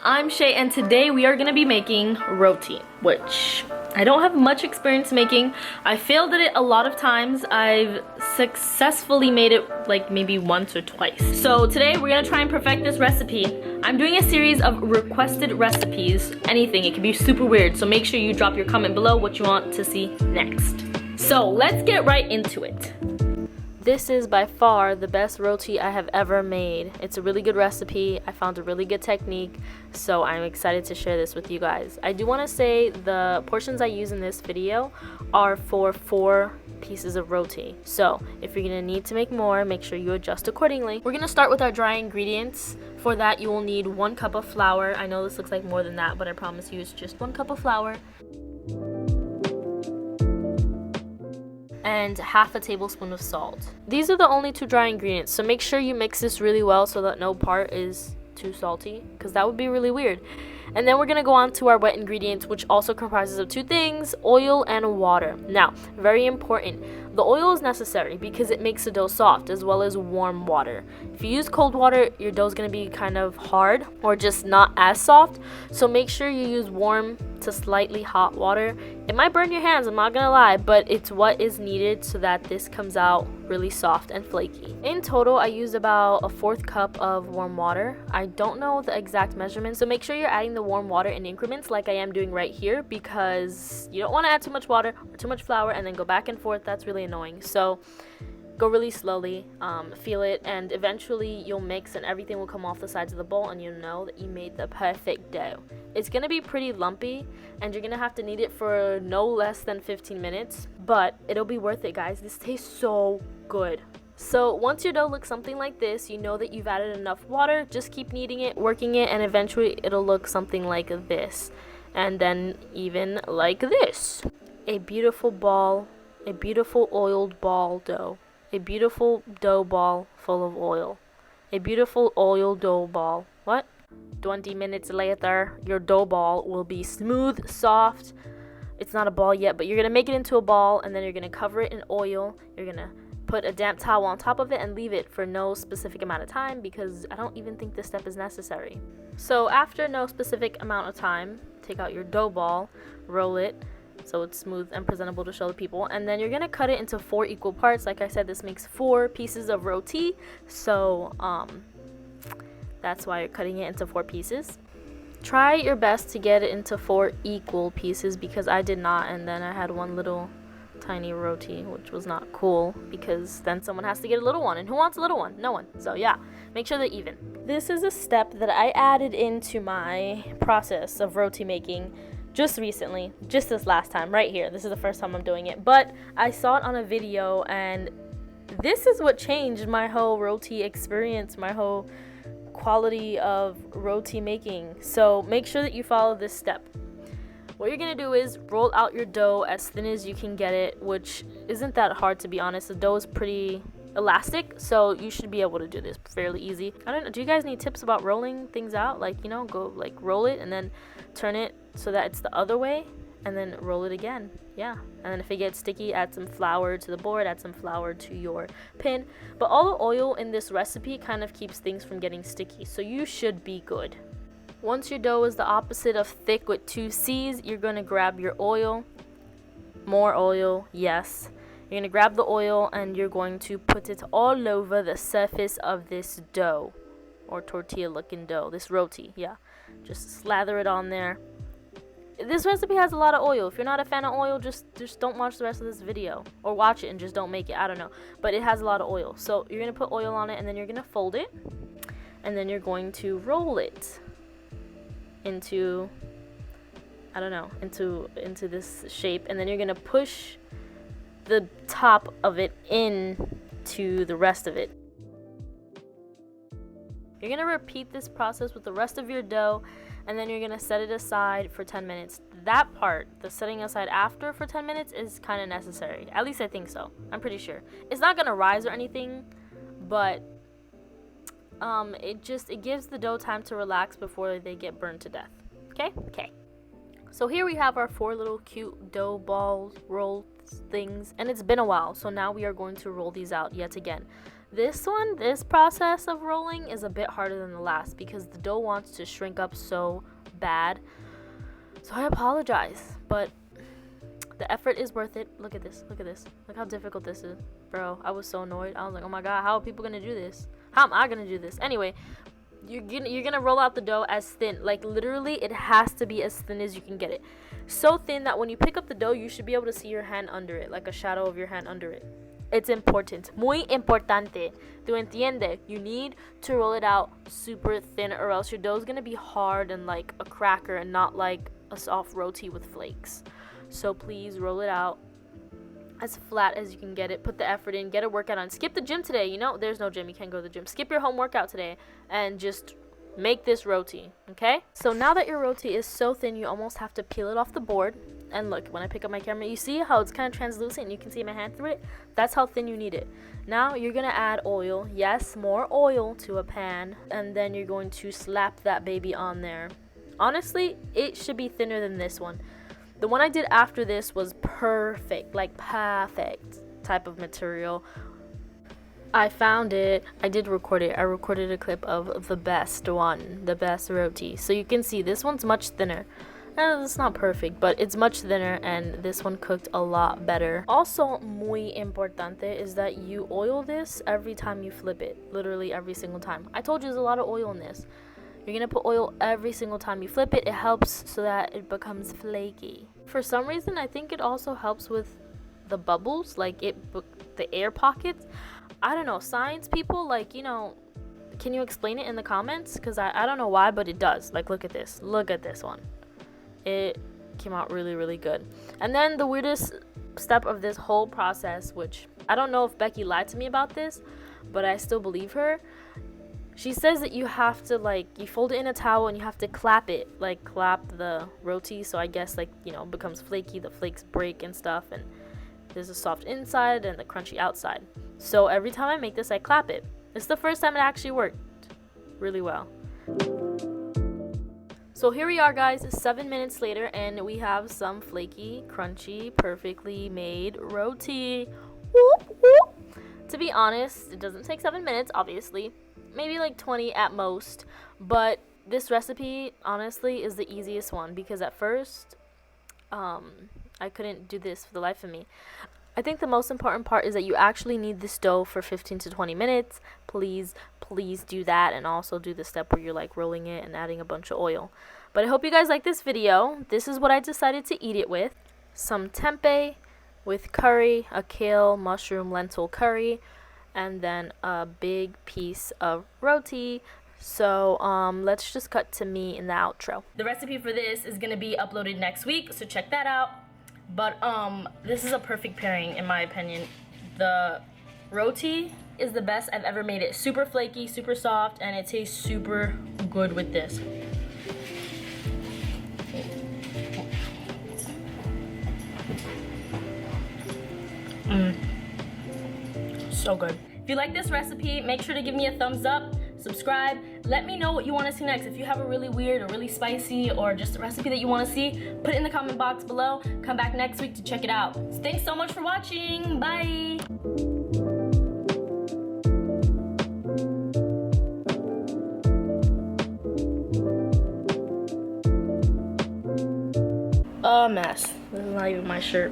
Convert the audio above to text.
I'm Shay and today we are going to be making roti, which I don't have much experience making. I failed at it a lot of times. I've successfully made it like maybe once or twice. So today we're going to try and perfect this recipe. I'm doing a series of requested recipes, anything. It can be super weird, so make sure you drop your comment below what you want to see next. So let's get right into it. This is by far the best roti I have ever made. It's a really good recipe. I found a really good technique, so I'm excited to share this with you guys. I do want to say the portions I use in this video are for 4 pieces of roti. So if you're gonna need to make more, make sure you adjust accordingly. We're gonna start with our dry ingredients. For that, you will need 1 cup of flour. I know this looks like more than that, but I promise you it's just 1 cup of flour. And half a tablespoon of salt. These are the only 2 dry ingredients, so make sure you mix this really well so that no part is too salty, because that would be really weird. And then we're gonna go on to our wet ingredients, which also comprises of 2 things: oil and water. Now, very important, the oil is necessary because it makes the dough soft, as well as warm water. If you use cold water, your dough is gonna be kind of hard or just not as soft, so make sure you use warm to slightly hot water. It might burn your hands, I'm not gonna lie, but it's what is needed so that this comes out really soft and flaky. In total, I used about a 1/4 cup of warm water. I don't know the exact measurement, so make sure you're adding the warm water in increments like I am doing right here, because you don't want to add too much water or too much flour and then go back and forth. That's really annoying. So go really slowly, feel it, and eventually you'll mix and everything will come off the sides of the bowl and you'll know that you made the perfect dough. It's gonna be pretty lumpy and you're gonna have to knead it for no less than 15 minutes, but it'll be worth it, guys. This tastes so good. So once your dough looks something like this, you know that you've added enough water. Just keep kneading it, working it, and eventually it'll look something like this, and then even like this. A beautiful ball, a beautiful oiled ball dough. A beautiful dough ball full of oil. A beautiful oiled dough ball. What? 20 minutes later, your dough ball will be smooth, soft. It's not a ball yet, but you're gonna make it into a ball, and then you're gonna cover it in oil. You're gonna put a damp towel on top of it and leave it for no specific amount of time, because I don't even think this step is necessary. So after no specific amount of time, take out your dough ball, roll it so it's smooth and presentable to show the people, and then you're gonna cut it into 4 equal parts. Like I said, this makes 4 pieces of roti, so that's why you're cutting it into 4 pieces. Try your best to get it into 4 equal pieces, because I did not, and then I had one little tiny roti, which was not cool, because then someone has to get a little one, and who wants a little one? No one. So yeah, make sure they're even. This is a step that I added into my process of roti making just recently, just this last time right here. This is the first time I'm doing it, but I saw it on a video, and this is what changed my whole roti experience, my whole quality of roti making. So make sure that you follow this step. What you're gonna do is roll out your dough as thin as you can get it, which isn't that hard, to be honest. The dough is pretty elastic, so you should be able to do this fairly easy. I don't know, do you guys need tips about rolling things out? Like, you know, go like roll it and then turn it so that it's the other way, and then roll it again. Yeah, and then if it gets sticky, add some flour to the board, add some flour to your pan. But all the oil in this recipe kind of keeps things from getting sticky, so you should be good. Once your dough is the opposite of thick with 2 C's, you're going to grab your oil. More oil, yes. You're going to grab the oil and you're going to put it all over the surface of this dough, or tortilla looking dough, this roti. Yeah, just slather it on there. This recipe has a lot of oil. If you're not a fan of oil, just don't watch the rest of this video, or watch it and just don't make it. I don't know, but it has a lot of oil. So you're going to put oil on it, and then you're going to fold it, and then you're going to roll it into, I don't know, into this shape, and then you're gonna push the top of it in to the rest of it. You're gonna repeat this process with the rest of your dough, and then you're gonna set it aside for 10 minutes. That part, the setting aside after for 10 minutes, is kind of necessary. At least I think so. I'm pretty sure. It's not gonna rise or anything, but it gives the dough time to relax before they get burned to death. Okay. So here we have our 4 little cute dough balls, roll things, and it's been a while, so now we are going to roll these out yet again. This process of rolling is a bit harder than the last because the dough wants to shrink up so bad. So I apologize, but the effort is worth it. Look at this. Look how difficult this is. Bro, I was so annoyed. I was like, oh my god, how are people gonna do this? How am I gonna do this? Anyway, you're gonna roll out the dough as thin. Like, literally, it has to be as thin as you can get it. So thin that when you pick up the dough, you should be able to see your hand under it, like a shadow of your hand under it. It's important. Muy importante. ¿Tú entiendes? You need to roll it out super thin, or else your dough is gonna be hard and like a cracker and not like a soft roti with flakes. So please roll it out as flat as you can get it. Put the effort in. Get a workout on. Skip the gym today. You know, there's no gym. You can't go to the gym. Skip your home workout today and just make this roti, okay? So now that your roti is so thin, you almost have to peel it off the board. And look, when I pick up my camera, you see how it's kind of translucent and you can see my hand through it? That's how thin you need it. Now you're going to add oil. Yes, more oil to a pan. And then you're going to slap that baby on there. Honestly, it should be thinner than this one. The one I did after this was perfect, like perfect type of material. I found it. I did record it. I recorded a clip of the best one, the best roti. So you can see this one's much thinner. It's not perfect, but it's much thinner, and this one cooked a lot better. Also, muy importante is that you oil this every time you flip it. Literally every single time. I told you there's a lot of oil in this. You're gonna put oil every single time you flip it. It helps so that it becomes flaky. For some reason, I think it also helps with the bubbles, like the air pockets. I don't know, science people, like, you know, can you explain it in the comments? Because I don't know why, but it does. Like, look at this one. It came out really, really good. And then the weirdest step of this whole process, which I don't know if Becky lied to me about this, but I still believe her. She says that you have to, like, you fold it in a towel and you have to clap it, like clap the roti, so I guess, like, you know, it becomes flaky, the flakes break and stuff, and there's a soft inside and the crunchy outside. So every time I make this, I clap it. It's the first time it actually worked really well. So here we are, guys, 7 minutes later, and we have some flaky, crunchy, perfectly made roti. Whoop, whoop. To be honest, it doesn't take 7 minutes, obviously. Maybe like 20 at most. But this recipe, honestly, is the easiest one because at first, I couldn't do this for the life of me. I think the most important part is that you actually need this dough for 15 to 20 minutes. Please do that, and also do the step where you're like rolling it and adding a bunch of oil. But I hope you guys like this video. This is what I decided to eat it with. Some tempeh with curry, a kale, mushroom, lentil curry, and then a big piece of roti. So let's just cut to me in the outro. The recipe for this is gonna be uploaded next week, so check that out. But this is a perfect pairing in my opinion. The roti is the best I've ever made it. Super flaky, super soft, and it tastes super good with this. So good. If you like this recipe, make sure to give me a thumbs up, subscribe. Let me know what you want to see next. If you have a really weird or really spicy or just a recipe that you want to see, put it in the comment box below. Come back next week to check it out. So thanks so much for watching. Bye. A mess. This is not even my shirt.